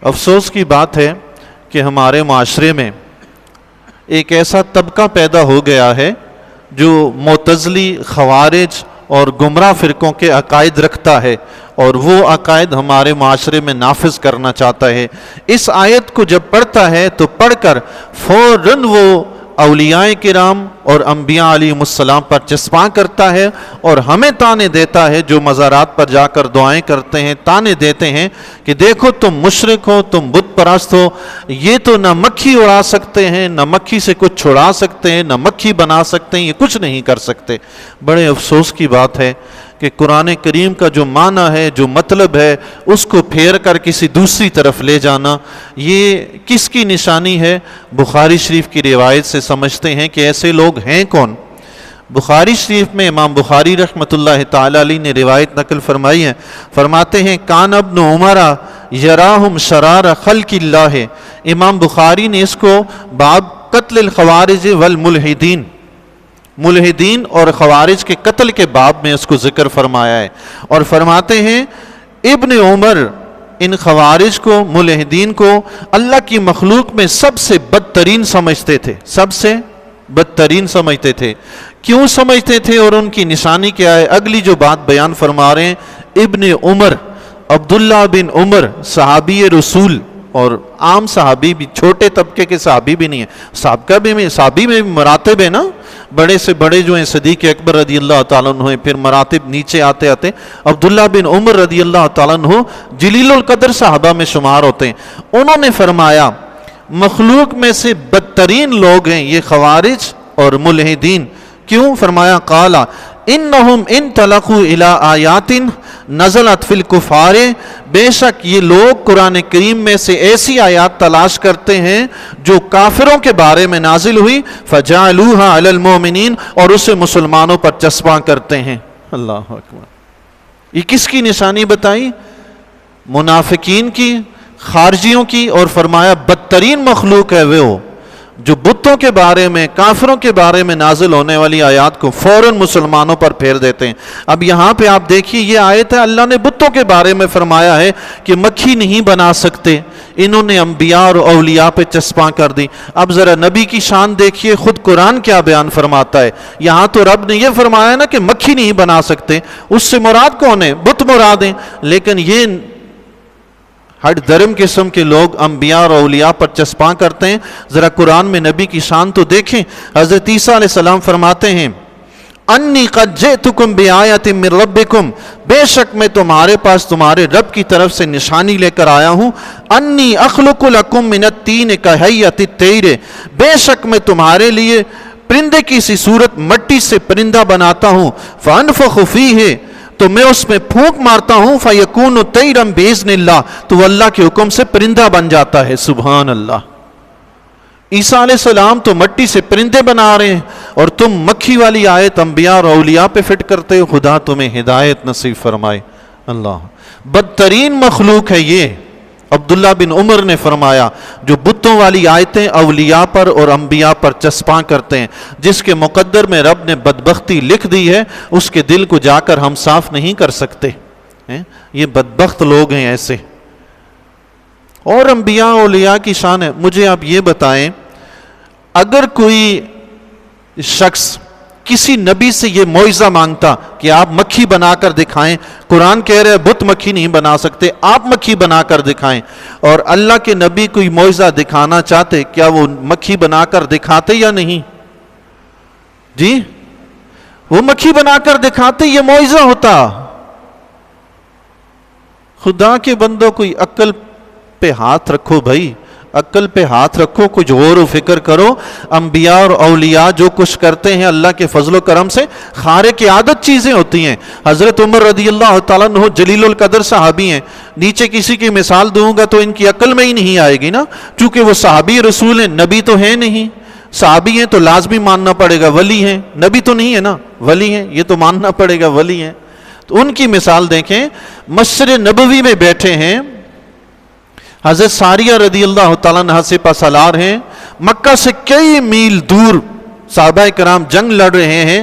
افسوس کی بات ہے کہ ہمارے معاشرے میں ایک ایسا طبقہ پیدا ہو گیا ہے جو معتزلی، خوارج اور گمراہ فرقوں کے عقائد رکھتا ہے اور وہ عقائد ہمارے معاشرے میں نافذ کرنا چاہتا ہے۔ اس آیت کو جب پڑھتا ہے تو پڑھ کر فوراً وہ اولیاء کرام اور انبیاء علیہ السلام پر چسپاں کرتا ہے اور ہمیں تانے دیتا ہے، جو مزارات پر جا کر دعائیں کرتے ہیں، تانے دیتے ہیں کہ دیکھو تم مشرک ہو، تم بت پرست ہو، یہ تو نہ مکھی اڑا سکتے ہیں، نہ مکھی سے کچھ چھڑا سکتے ہیں، نہ مکھی بنا سکتے ہیں، یہ کچھ نہیں کر سکتے۔ بڑے افسوس کی بات ہے کہ قرآن کریم کا جو معنی ہے، جو مطلب ہے، اس کو پھیر کر کسی دوسری طرف لے جانا، یہ کس کی نشانی ہے؟ بخاری شریف کی روایت سے سمجھتے ہیں کہ ایسے لوگ ہیں کون۔ بخاری شریف میں امام بخاری رحمۃ اللہ تعالی علیہ نے روایت نقل فرمائی ہے، فرماتے ہیں کان ابن عمر یراہم شرار خلق اللہ۔ امام بخاری نے اس کو باب قتل الخوارج والملحدین، ملحدین اور خوارج کے قتل کے باب میں اس کو ذکر فرمایا ہے، اور فرماتے ہیں ابن عمر ان خوارج کو، ملحدین کو اللہ کی مخلوق میں سب سے بدترین سمجھتے تھے، سب سے بدترین سمجھتے تھے۔ کیوں سمجھتے تھے اور ان کی نشانی کیا ہے؟ اگلی جو بات بیان فرما رہے ہیں، ابن عمر، عبداللہ بن عمر صحابی رسول، اور عام صحابی بھی، چھوٹے طبقے کے صحابی بھی نہیں ہے، صحابی میں مراتب ہے نا، بڑے سے بڑے جو ہیں صدیق اکبر رضی اللہ تعالیٰ عنہ ہیں، پھر مراتب نیچے آتے آتے عبداللہ بن عمر رضی اللہ تعالیٰ عنہ جلیل القدر صحابہ میں شمار ہوتے ہیں۔ انہوں نے فرمایا مخلوق میں سے بدترین لوگ ہیں یہ خوارج اور ملحدین۔ کیوں؟ فرمایا قال انہم انطلقوا الی آیات نزلت فی الکفار، بے شک یہ لوگ قرآن کریم میں سے ایسی آیات تلاش کرتے ہیں جو کافروں کے بارے میں نازل ہوئی، فجعلوها علی المؤمنین، اور اسے مسلمانوں پر چسپاں کرتے ہیں۔ اللہ اکبر! یہ کس کی نشانی بتائی؟ منافقین کی، خارجیوں کی، اور فرمایا بدترین مخلوق ہے وہ جو بتوں کے بارے میں، کافروں کے بارے میں نازل ہونے والی آیات کو فوراً مسلمانوں پر پھیر دیتے ہیں۔ اب یہاں پہ آپ دیکھیے یہ آیت ہے، اللہ نے بتوں کے بارے میں فرمایا ہے کہ مکھی نہیں بنا سکتے، انہوں نے انبیاء اور اولیاء پہ چسپاں کر دی۔ اب ذرا نبی کی شان دیکھیے، خود قرآن کیا بیان فرماتا ہے۔ یہاں تو رب نے یہ فرمایا نا کہ مکھی نہیں بنا سکتے، اس سے مراد کون ہے؟ بت مراد ہیں، لیکن یہ ہر درم قسم کے لوگ انبیاء اور اولیاء پر چسپاں کرتے ہیں۔ ذرا قرآن میں نبی کی شان تو دیکھیں۔ حضرت عیسیٰ علیہ السلام فرماتے ہیں انی قد جئتکم بآیۃ من ربکم، بے شک میں تمہارے پاس تمہارے رب کی طرف سے نشانی لے کر آیا ہوں۔ انی اخلق لکم من الطین کہیئۃ الطیر، بے شک میں تمہارے لیے پرندے کی سی صورت مٹی سے پرندہ بناتا ہوں، فانفخ فیہ، تو میں اس میں پھونک مارتا ہوں، فیکون طیرا باذن اللہ، تو وہ اللہ کے حکم سے پرندہ بن جاتا ہے۔ سبحان اللہ! عیسیٰ علیہ السلام تو مٹی سے پرندے بنا رہے ہیں اور تم مکھی والی آیت انبیاء اور اولیاء پہ فٹ کرتے ہو۔ خدا تمہیں ہدایت نصیب فرمائے۔ اللہ! بدترین مخلوق ہے یہ۔ عبداللہ بن عمر نے فرمایا جو بتوں والی آیتیں اولیاء پر اور انبیاء پر چسپاں کرتے ہیں، جس کے مقدر میں رب نے بدبختی لکھ دی ہے، اس کے دل کو جا کر ہم صاف نہیں کر سکتے۔ یہ بدبخت لوگ ہیں ایسے۔ اور انبیاء اولیاء کی شان ہے۔ مجھے آپ یہ بتائیں، اگر کوئی شخص کسی نبی سے یہ معجزہ مانگتا کہ آپ مکھی بنا کر دکھائیں، قرآن کہہ رہے بت مکھی نہیں بنا سکتے، آپ مکھی بنا کر دکھائیں، اور اللہ کے نبی کوئی معجزہ دکھانا چاہتے، کیا وہ مکھی بنا کر دکھاتے یا نہیں؟ جی، وہ مکھی بنا کر دکھاتے، یہ معجزہ ہوتا۔ خدا کے بندوں کوئی عقل پہ ہاتھ رکھو بھائی، عقل پہ ہاتھ رکھو، کچھ غور و فکر کرو۔ انبیاء اور اولیاء جو کچھ کرتے ہیں اللہ کے فضل و کرم سے خارق عادت چیزیں ہوتی ہیں۔ حضرت عمر رضی اللہ تعالیٰ عنہ جلیل القدر صحابی ہیں، نیچے کسی کی مثال دوں گا تو ان کی عقل میں ہی نہیں آئے گی نا، چونکہ وہ صحابی رسول ہیں، نبی تو ہیں نہیں۔ صحابی ہیں تو لازمی ماننا پڑے گا ولی ہیں، نبی تو نہیں ہے نا، ولی ہیں، یہ تو ماننا پڑے گا ولی ہیں۔ تو ان کی مثال دیکھیں، مسجد نبوی میں بیٹھے ہیں، حضرت ساریہ رضی اللہ تعالیٰ عنہ سپہ سالار ہیں، مکہ سے کئی میل دور صحابہ کرام جنگ لڑ رہے ہیں،